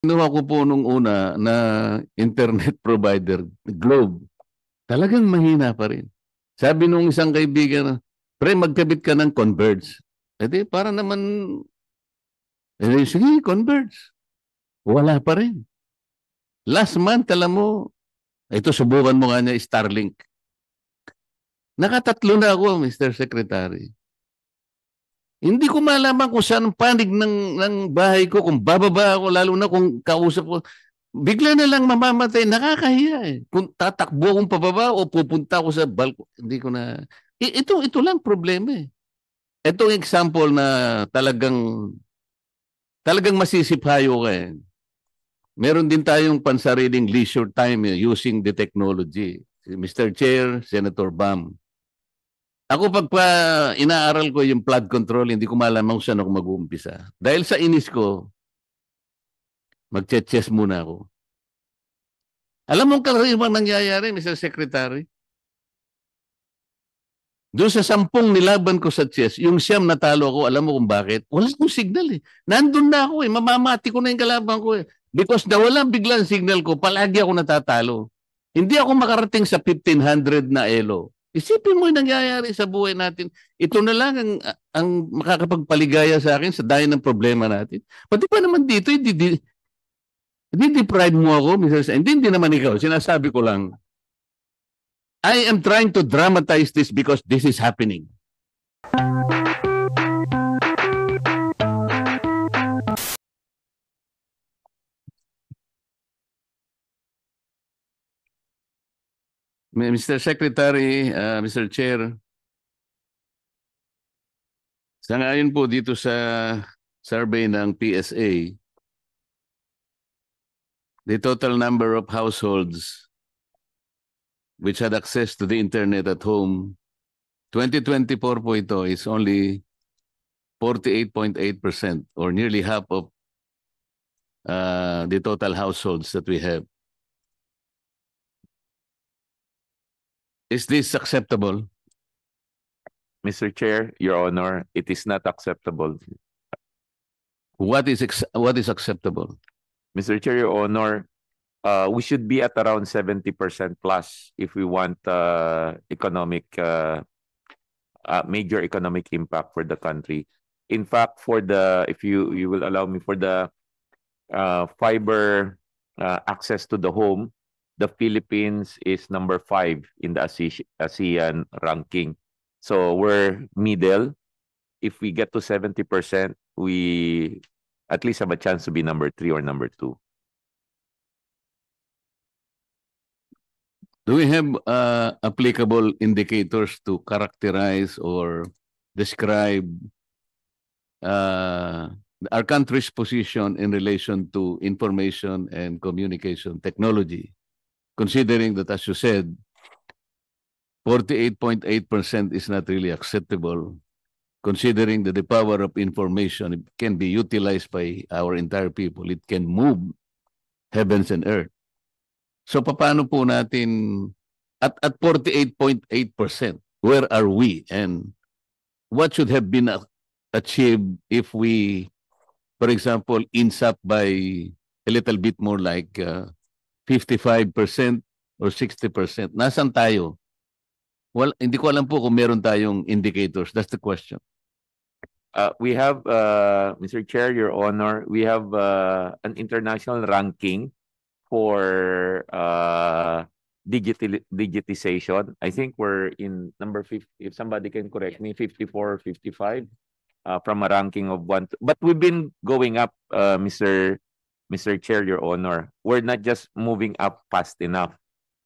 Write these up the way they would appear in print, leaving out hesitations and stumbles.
Kinuha ko po nung una na internet provider, Globe. Talagang mahina pa rin. Sabi nung isang kaibigan, pre, magkabit ka ng Converge. E di, para naman, sige, Converge. Wala pa rin. Last month, alam mo, ito subukan mo nga niya, Starlink. Nakatatlo na ako, Mr. Secretary. Hindi ko malaman kung saan ang panig ng bahay ko, kung bababa ako, lalo na kung kausap ko. Bigla na lang mamamatay, nakakahiya eh. Kung tatakbo akong pababa o pupunta ako sa balko, hindi ko na... ito lang problema eh. Itong example na talagang masisiphayo ka eh. Meron din tayong pansariling leisure time using the technology. Mr. Chair, Senator Bam. Ako pagpa inaaral ko yung flood control, hindi ko malamang saan ako mag-uumpisa. Dahil sa inis ko, mag-chess muna ako. Alam mo karaniwang nangyayari, Mr. Secretary? Doon sa 10 nilaban ko sa chess, yung siyam natalo ako, alam mo kung bakit? Wala akong signal eh. Nandun na ako eh, mamamati ko na yung kalaban ko eh. Because nawalan biglang signal ko, palagi ako natatalo. Hindi ako makarating sa 1500 na elo. Isipin mo yung nangyayari sa buhay natin. Ito na lang ang makakapagpaligaya sa akin sa dahil ng problema natin. Pati pa naman dito, deprive mo ako, Mr. Hindi naman ikaw. Sinasabi ko lang, I am trying to dramatize this because this is happening. Mr. Secretary, Mr. Chair, sangayon po dito sa survey ng PSA, the total number of households which had access to the internet at home, 2024 po ito is only 48.8% or nearly half of the total households that we have. Is this acceptable? Mr. Chair, Your Honor, it is not acceptable. What is acceptable? Mr. Chair, Your Honor, we should be at around 70% plus if we want major economic impact for the country. In fact, if you will allow me, for the fiber access to the home, the Philippines is number 5 in the ASEAN ranking. So we're middle. If we get to 70%, we at least have a chance to be number 3 or number 2. Do we have applicable indicators to characterize or describe our country's position in relation to information and communication technology? Considering that, as you said, 48.8% is not really acceptable, considering that the power of information can be utilized by our entire people. It can move heavens and earth. So paano po natin, at 48.8%, where are we? And what should have been achieved if we, for example, insap by a little bit more like 55% or 60%? Nasaan tayo? Well, hindi ko alam po kung meron tayong indicators. That's the question. We have, Mr. Chair, Your Honor, we have an international ranking for digitization. I think we're in number 50, if somebody can correct me, 54 or 55 from a ranking of 1. But we've been going up, Mr. Chair, Your Honor. We're not just moving up fast enough.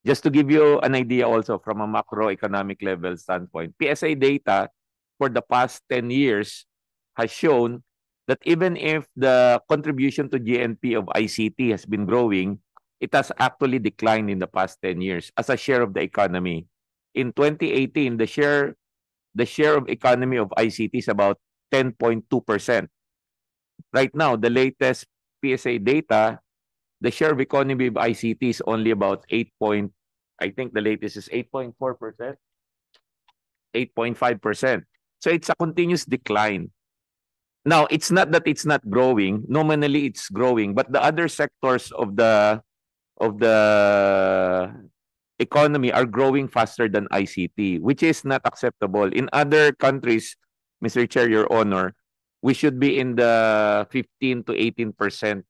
Just to give you an idea also from a macroeconomic level standpoint, PSA data for the past 10 years has shown that even if the contribution to GNP of ICT has been growing, it has actually declined in the past 10 years as a share of the economy. In 2018, the share of economy of ICT is about 10.2%. Right now, the latest PSA data, the share of economy of ICT is only about I think the latest is 8.4%, 8.5%. So it's a continuous decline. Now, it's not that it's not growing. Nominally, it's growing, but the other sectors of the economy are growing faster than ICT, which is not acceptable. In other countries, Mr. Chair, Your Honor, we should be in the 15 to 18%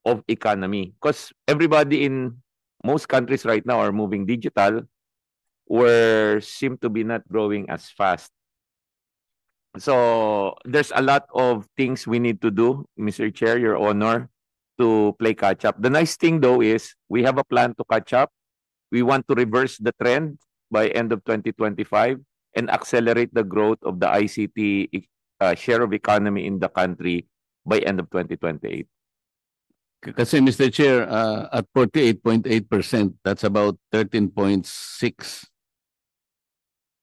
of economy, because everybody in most countries right now are moving digital, or seem to be not growing as fast. So there's a lot of things we need to do, Mr. Chair, Your Honor, to play catch up. The nice thing though is we have a plan to catch up. We want to reverse the trend by end of 2025 and accelerate the growth of the ICT share of economy in the country by end of 2028. Kasi Mr. Chair, at 48.8%, that's about 13.6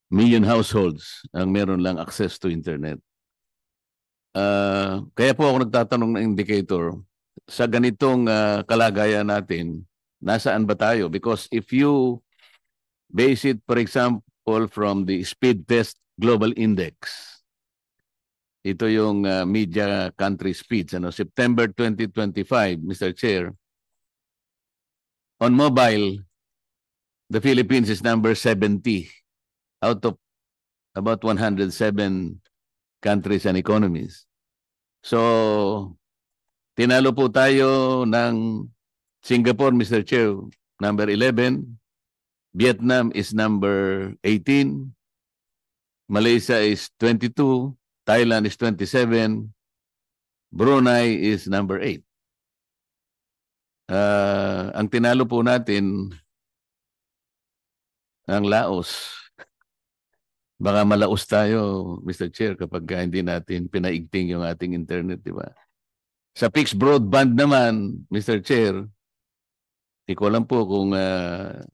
million households ang meron lang access to internet. Kaya po ako nagtatanong ng indicator, sa ganitong kalagayan natin, nasaan ba tayo? Because if you base it, for example, from the Speed Test Global Index, ito yung media country speeds, September 2025, Mr. Chair, on mobile, the Philippines is number 70 out of about 107 countries and economies. So, tinalo po tayo ng Singapore, Mr. Chair, number 11. Vietnam is number 18. Malaysia is 22. Thailand is 27. Brunei is number 8. Ang tinalo po natin, ang Laos. Baka malaos tayo, Mr. Chair, kapag hindi natin pinaigting yung ating internet, di ba? Sa fixed broadband naman, Mr. Chair, di ko alam po kung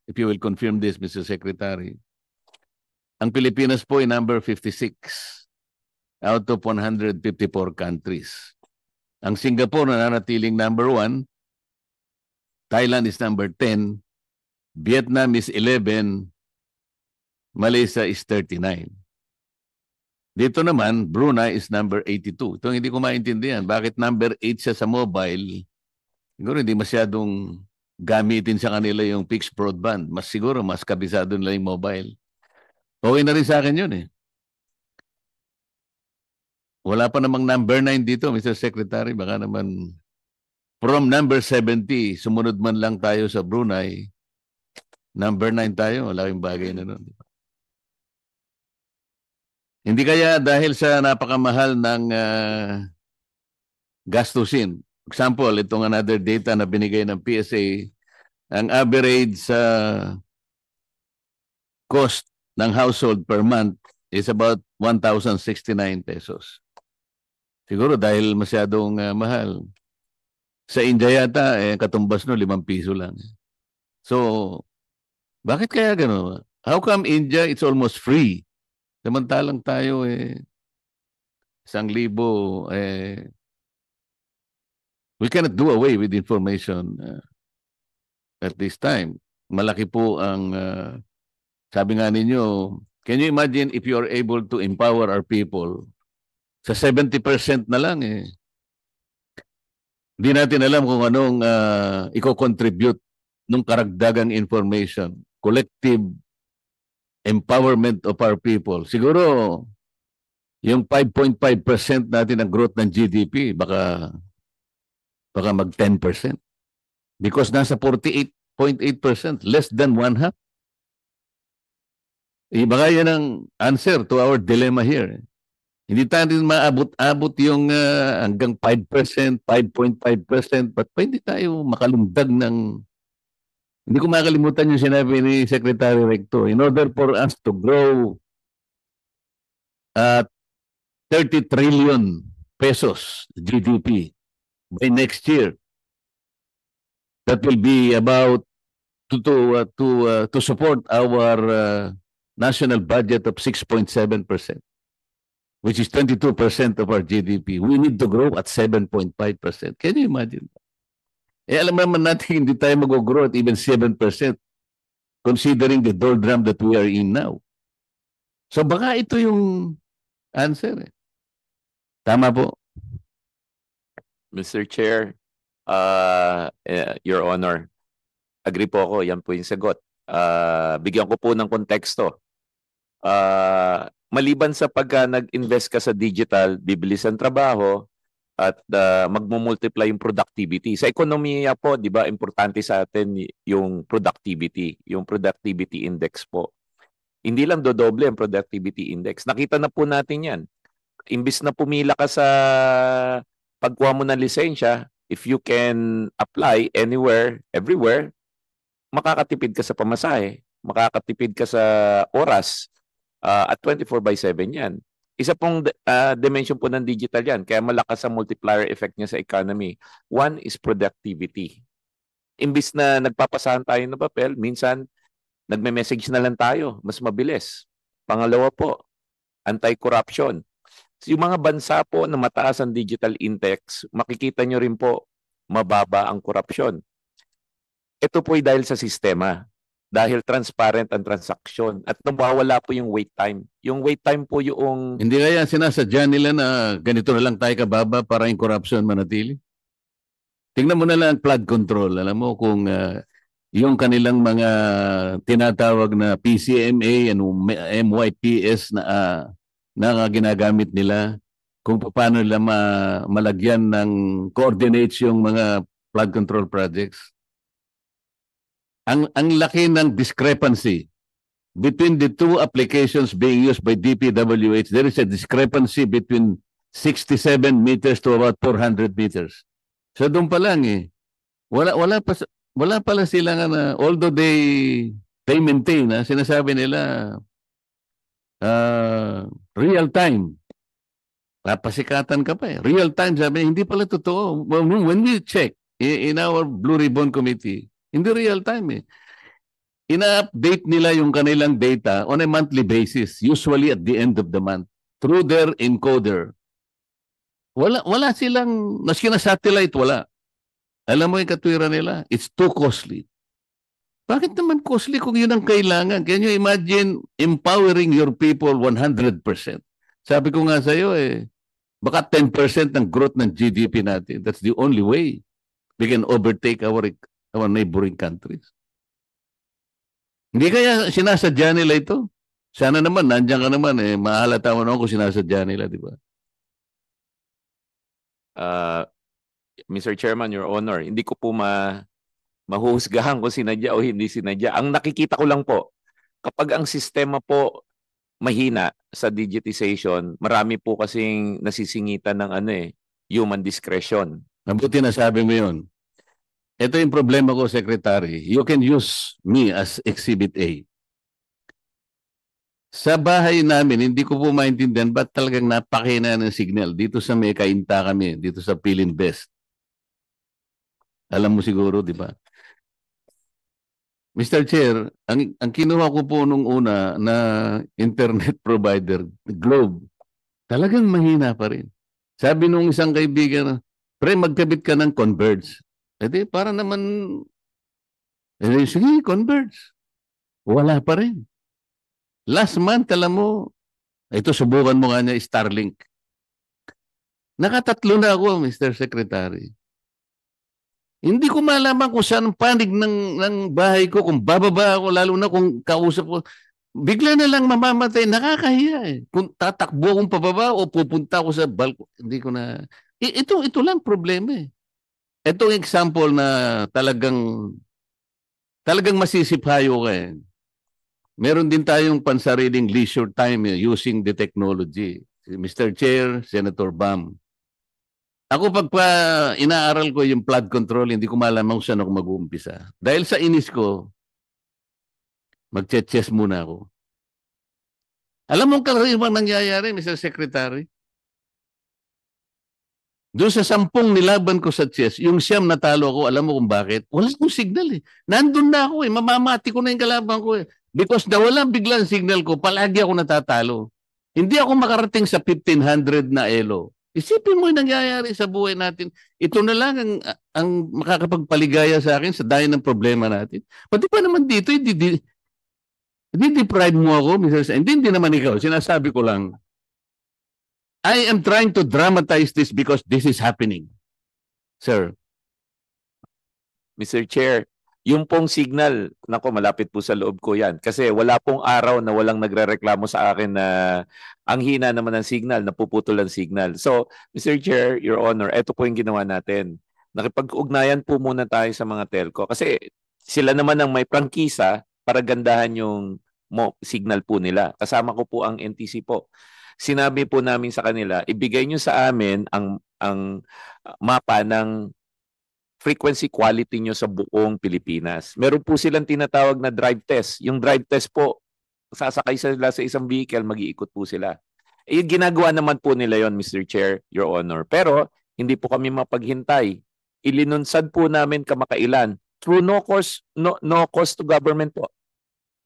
if you will confirm this, Mr. Secretary. Ang Pilipinas po ay number 56 out of 154 countries. Ang Singapore nananatiling number 1, Thailand is number 10, Vietnam is 11, Malaysia is 39. Dito naman, Brunei is number 82. Ito hindi ko maintindihan. Bakit number 8 siya sa mobile? Siguro hindi masyadong gamitin sa kanila yung fixed broadband. Siguro mas kabisado nila yung mobile. Okay na rin sa akin yun eh. Wala pa namang number 9 dito, Mr. Secretary. Baka naman from number 70, sumunod man lang tayo sa Brunei. Number 9 tayo, malaking bagay na nun. Hindi kaya dahil sa napakamahal ng gastusin. Example, itong another data na binigay ng PSA, ang average cost ng household per month is about 1,069 pesos. Siguro dahil masyadong mahal. Sa India yata, katumbas no, 5 piso lang. So, bakit kaya gano'n? How come India, it's almost free? Samantalang tayo, 1,000, we cannot do away with information at this time. Malaki po ang, sabi nga ninyo, can you imagine if you are able to empower our people? Sa 70% na lang Hindi natin alam kung anong i-contribute ng karagdagang information. Collective empowerment of our people. Siguro, yung 5.5% natin ng growth ng GDP, baka mag 10%. Because nasa 48.8%, less than one half. Baka yan ang answer to our dilemma here. Hindi tayo maabot-abot yung hanggang 5%, 5.5%, but pwede tayo makalumdag ng... Hindi ko makalimutan yung sinabi ni Secretary Recto. In order for us to grow at 30 trillion pesos GDP by next year, that will be about to support our national budget of 6.7%. Which is 22% of our GDP. We need to grow at 7.5%. Can you imagine? Alam naman natin hindi tayo mag-grow at even 7% considering the doldrum that we are in now. So baka ito yung answer. Tama po. Mr. Chair, Your Honor, agree po ako, yan po yung sagot. Bigyan ko po ng konteksto. Maliban sa pagka nag-invest ka sa digital, bibilis ang trabaho at magmumultiply yung productivity. Sa ekonomiya po, di ba, importante sa atin yung productivity index po. Hindi lang dodoble ang productivity index. Nakita na po natin yan. Imbis na pumila ka sa pagkuha mo ng lisensya, if you can apply anywhere, everywhere, makakatipid ka sa pamasahe, makakatipid ka sa oras, at 24/7 yan. Isa pong dimension po ng digital yan, kaya malakas ang multiplier effect niya sa economy. One is productivity. Imbis na nagpapasahan tayo ng papel, minsan nagme-message na lang tayo, mas mabilis. Pangalawa po, anti-corruption. Yung mga bansa po na mataas ang digital index, makikita nyo rin po, mababa ang korupsyon. Ito po ay dahil sa sistema. Dahil transparent ang transaksyon at nawawala po yung wait time. Yung wait time po yung... Hindi kaya sinasadya nila na ganito na lang tayo kababa para yung corruption manatili? Tingnan mo na lang flood control. Alam mo kung yung kanilang mga tinatawag na PCMA and MYPS na ginagamit nila, kung paano nila malagyan ng coordinates yung mga flood control projects. Ang laki ng discrepancy between the two applications being used by DPWH. There is a discrepancy between 67 meters to about 400 meters. So doon pa lang wala pala sila na although they maintain sinasabi nila real time. Papasikatan ka pa real time, sabi hindi pala totoo. When we check in our Blue Ribbon Committee, hindi real time ina-update nila yung kanilang data on a monthly basis, usually at the end of the month, through their encoder. Wala silang, maski na satellite, wala. Alam mo yung katwiran nila? It's too costly. Bakit naman costly kung yun ang kailangan? Can you imagine empowering your people 100%? Sabi ko nga sa'yo baka 10% ng growth ng GDP natin. That's the only way we can overtake our neighboring countries. Hindi kaya sinasadya nila ito? Sana naman, nandiyan ka naman mahalata mo naman kung sinasadya nila, di ba? Mr. Chairman, Your Honor, hindi ko po mahuhusgahan kung sinadya o hindi sinadya. Ang nakikita ko lang po, kapag ang sistema po mahina sa digitization, marami po kasing nasisingitan ng human discretion. Mabuti na sabi mo yun. Ito yung problema ko, Secretary. You can use me as Exhibit A. Sa bahay namin, hindi ko po maintindihan ba't talagang napakina ng signal. Dito sa may kainta kami, dito sa Philin Best. Alam mo siguro, di ba? Mr. Chair, ang kinuha ko po nung una na internet provider, Globe, talagang mahina pa rin. Sabi nung isang kaibigan, pre, magkabit ka ng Converge. Edi, para naman, sige, Converge. Wala pa rin. Last month, alam mo, ito subukan mo nga niya, Starlink. Nakatatlo na ako, Mr. Secretary. Hindi ko malaman kung saan panig ng bahay ko, kung bababa ako, lalo na kung kausap ko. Bigla na lang mamamatay, nakakahiya Kung tatakbo akong pababa o pupunta ako sa balko, hindi ko na... Ito lang problema Itong example na talagang masisiphayo ka Meron din tayong pansariling leisure time using the technology. Mr. Chair, Senator Bam. Ako pagpa inaaral ko yung flood control, hindi ko malaman kung saan ako mag-uumpisa. Dahil sa inis ko, mag-chess muna ako. Alam mo karaniwang nangyayari, Mr. Secretary? Doon sa 10 nilaban ko sa chess, yung 9 natalo ako, alam mo kung bakit? Wala akong signal Nandun na ako mamamati ko na yung kalaban ko Because nawala biglang signal ko, palagi ako natatalo. Hindi ako makarating sa 1,500 na elo. Isipin mo yung nangyayari sa buhay natin. Ito na lang ang makakapagpaligaya sa akin sa dahil ng problema natin. Pati pa naman dito, hindi deprive mo ako, Mr. Hindi naman ikaw. Sinasabi ko lang, I am trying to dramatize this because this is happening. Sir. Mr. Chair, yung pong signal, nako malapit po sa loob ko yan. Kasi wala pong araw na walang nagrereklamo sa akin na ang hina naman ng signal, napuputol ang signal. So, Mr. Chair, Your Honor, ito po yung ginawa natin. Nakipag-ugnayan po muna tayo sa mga telco. Kasi sila naman ang may prangkisa para gandahan yung signal po nila. Kasama ko po ang NTC po. Sinabi po namin sa kanila, ibigay nyo sa amin ang mapa ng frequency quality nyo sa buong Pilipinas. Meron po silang tinatawag na drive test. Yung drive test po, sasakay sila sa isang vehicle, mag-iikot po sila. Ginagawa naman po nila yon, Mr. Chair, Your Honor. Pero hindi po kami mapaghintay. Ilinunsad po namin kamakailan through no cost to government po.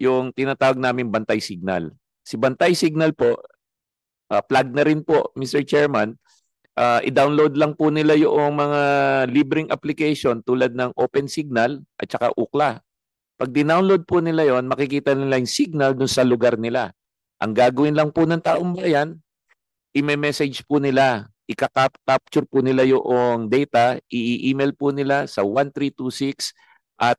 Yung tinatawag namin Bantay Signal. Si Bantay Signal po, plug na rin po, Mr. Chairman, i-download lang po nila yung mga libreng application tulad ng Open Signal at saka Ookla. Pag dinownload po nila yon, makikita nila yung signal dun sa lugar nila. Ang gagawin lang po ng taong bayan, i-message po nila, i-capture po nila yung data, i-email po nila sa 1326 at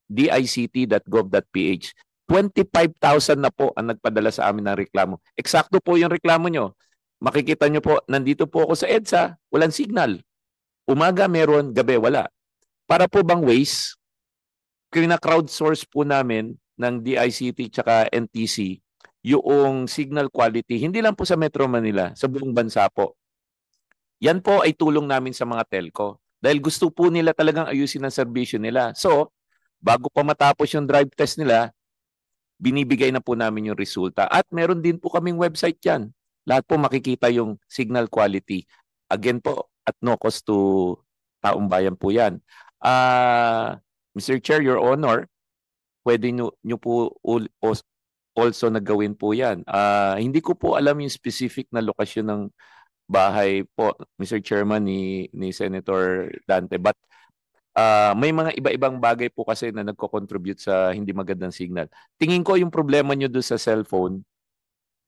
dict.gov.ph. 25,000 na po ang nagpadala sa amin ng reklamo. Eksakto po yung reklamo nyo. Makikita nyo po, nandito po ako sa EDSA, walang signal. Umaga meron, gabi wala. Para po bang waste, crowdsource po namin ng DICT tsaka NTC yung signal quality, hindi lang po sa Metro Manila, sa buong bansa po. Yan po ay tulong namin sa mga telco. Dahil gusto po nila talagang ayusin ang serbisyo nila. So, bago pa matapos yung drive test nila, binibigay na po namin yung resulta. At meron din po kaming website yan. Lahat po makikita yung signal quality. Again po, at no cost to taong bayan po yan. Mr. Chair, Your Honor, pwede nyo po also nagawin po yan. Hindi ko po alam yung specific na lokasyon ng bahay po, Mr. Chairman, ni Senator Dante. But may mga iba-ibang bagay po kasi na nagko-contribute sa hindi magandang signal. Tingin ko yung problema nyo doon sa cellphone,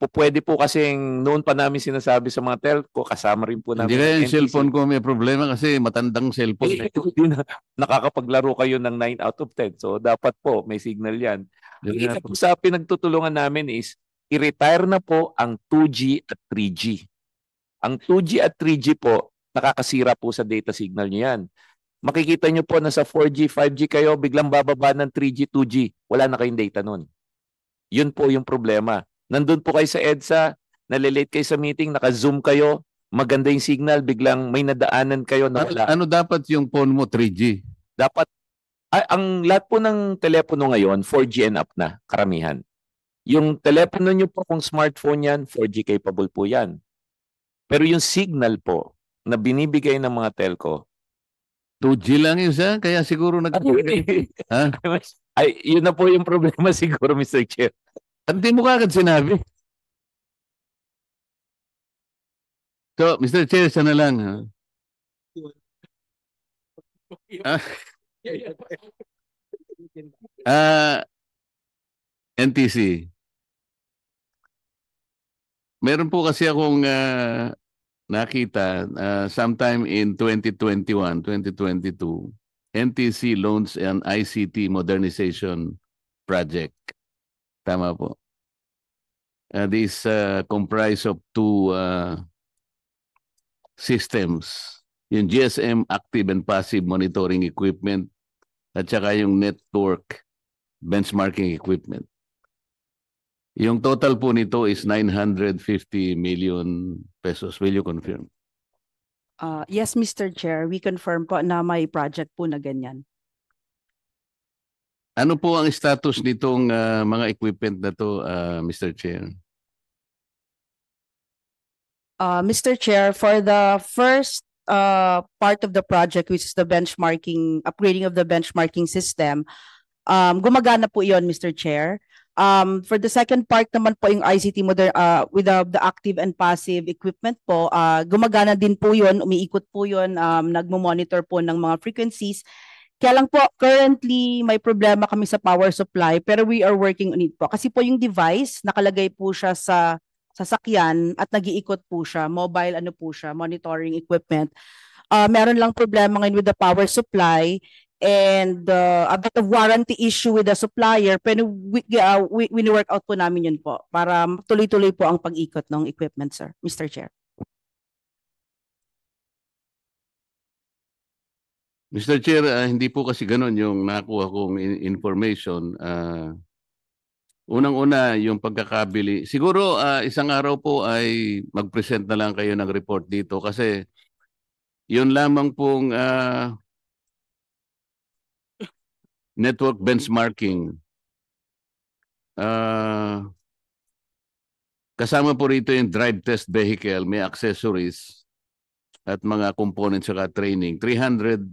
pwede po kasing noon pa namin sinasabi sa mga telco, kasama rin po namin. Hindi kaya yung cellphone ko may problema kasi matandang cellphone. Nakakapaglaro kayo ng 9 out of 10. So dapat po may signal yan. Ang isa po sa pinagtutulungan namin is i-retire na po ang 2G at 3G. Ang 2G at 3G po, nakakasira po sa data signal nyo yan. Makikita nyo po na sa 4G, 5G kayo, biglang bababa ng 3G, 2G. Wala na kayong data nun. Yun po yung problema. Nandun po kayo sa EDSA, nalilate kayo sa meeting, naka-zoom kayo, maganda yung signal, biglang may nadaanan kayo na wala. Ano dapat yung phone mo, 3G? Dapat, ang lahat po ng telepono ngayon, 4G and up na, karamihan. Yung telepono nyo po, kung smartphone yan, 4G capable po yan. Pero yung signal po, na binibigay ng mga telco, 2G lang yun siya, kaya siguro ha? Ay, yun na po yung problema siguro, Mr. Chair. Hindi mo kagad sinabi. So, Mr. Chair, sana lang. NTC. Meron po kasi akong nakita sometime in 2021, 2022, NTC launched an ICT modernization project. Tama po. This comprised of two systems. Yung GSM active and passive monitoring equipment at saka yung network benchmarking equipment. Yung total po nito is 950 million pesos. Will you confirm? Yes, Mr. Chair. We confirm po na may project po na ganyan. Ano po ang status nitong mga equipment na to, Mr. Chair? Mr. Chair, for the first part of the project, which is the benchmarking, upgrading of the benchmarking system, gumagana po iyon, Mr. Chair. For the second part naman po yung ICT with the active and passive equipment po, gumagana din po yun, umiikot po yun, nagmo-monitor po ng mga frequencies. Kaya lang po, currently may problema kami sa power supply pero we are working on it po. Kasi po yung device, nakalagay po siya sa sasakyan at nag-iikot po siya, mobile ano po siya, monitoring equipment. Meron lang problema ngayon with the power supply and a bit of warranty issue with the supplier, pero wini-work out po namin yun po para tuloy-tuloy po ang pag-ikot ng equipment, sir, Mr. Chair. Mr. Chair, hindi po kasi ganun yung nakuha kong information. Unang-una, yung pagkakabili. Siguro isang araw po ay mag-present na lang kayo ng report dito kasi yun lamang pong network benchmarking. Kasama po rito yung drive test vehicle, may accessories at mga components saka training. 390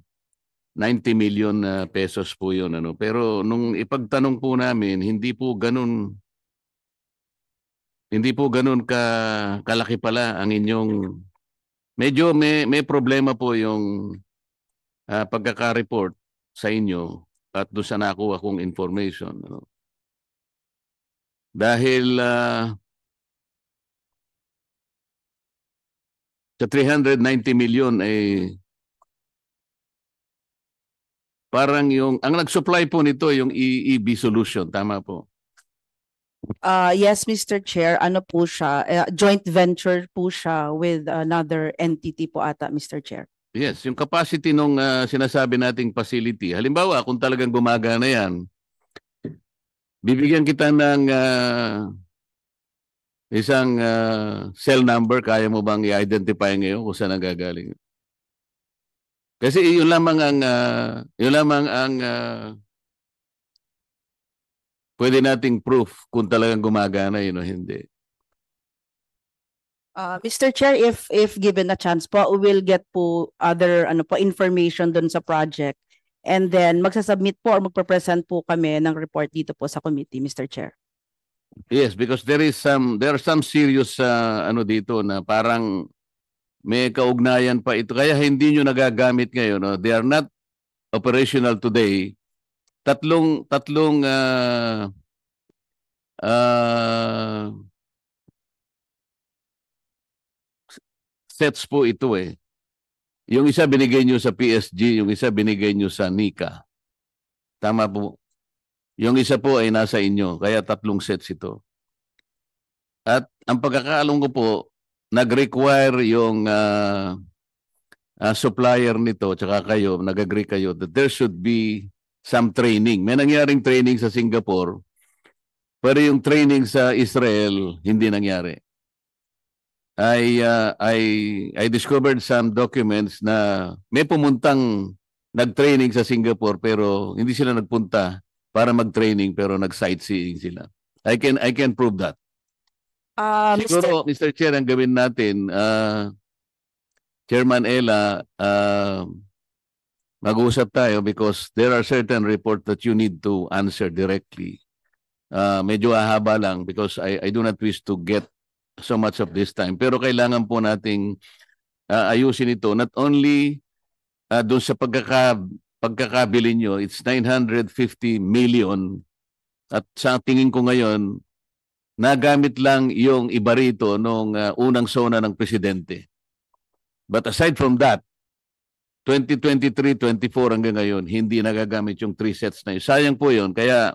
million pesos po yun. Ano? Pero nung ipagtanong po namin, hindi po ganun kalaki pala ang inyong, medyo may problema po yung pagkaka-report sa inyo at doon sa nakuha kong information. Ano? Dahil sa 390 million ay parang ang nag-supply po nito yung EEB solution, tama po? Yes, Mr. Chair, ano po siya, joint venture po siya with another entity po ata, Mr. Chair. Yes, yung capacity nung sinasabi nating facility. Halimbawa, kung talagang gumagana yan, bibigyan kita ng isang cell number, kaya mo bang i-identify ngayon kung saan nagagaling? Kasi yun lamang ang pwede nating proof kung talagang gumagana yun o hindi. Mr. Chair, if given a chance po, we will get po other information dun sa project and then magsasubmit po or magpa-present po kami ng report dito po sa committee, Mr. Chair. Yes, because there are some serious dito na parang may kaugnayan pa ito. Kaya hindi nyo nagagamit ngayon. No? They are not operational today. Tatlong sets po ito eh. Yung isa binigay nyo sa PSG, yung isa binigay nyo sa NICA. Tama po. Yung isa po ay nasa inyo, kaya tatlong sets ito. At ang pagkakaalong ko po, nag-require yung supplier nito, tsaka kayo, nag-agree kayo that there should be some training. May nangyaring training sa Singapore, pero yung training sa Israel, hindi nangyari. I discovered some documents na may pumuntang nag-training sa Singapore pero hindi sila nagpunta para mag-training pero nag-sightseeing sila. I can prove that. Siguro, Mr. Chair, ang gawin natin, Chairman Ella, mag-uusap tayo because there are certain reports that you need to answer directly. Medyo ahaba lang because I do not wish to get so much of this time. Pero kailangan po nating ayusin ito. Not only doon sa pagkakabili nyo, it's 950 million. At sa tingin ko ngayon, nagamit lang yung iba rito nung unang sona ng presidente. But aside from that, 2023, 24 hanggang ngayon, hindi nagagamit yung 3 sets na yun. Sayang po yun. Kaya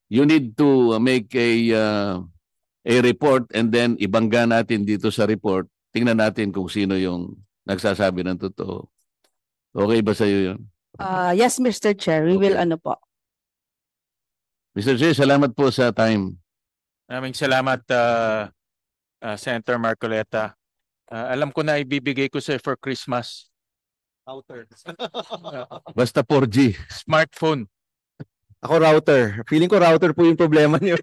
you need to make a report and then ibangga natin dito sa report. Tingnan natin kung sino yung nagsasabi ng totoo. Okay ba sa iyo yun? Yes, Mr. Chair. We will po. Mr. Chair, salamat po sa time. Maraming salamat, Senator Marcoleta. Alam ko na ibibigay ko sa'yo for Christmas. Router. Basta 4G. Smartphone. Ako router. Feeling ko router po yung problema niyo.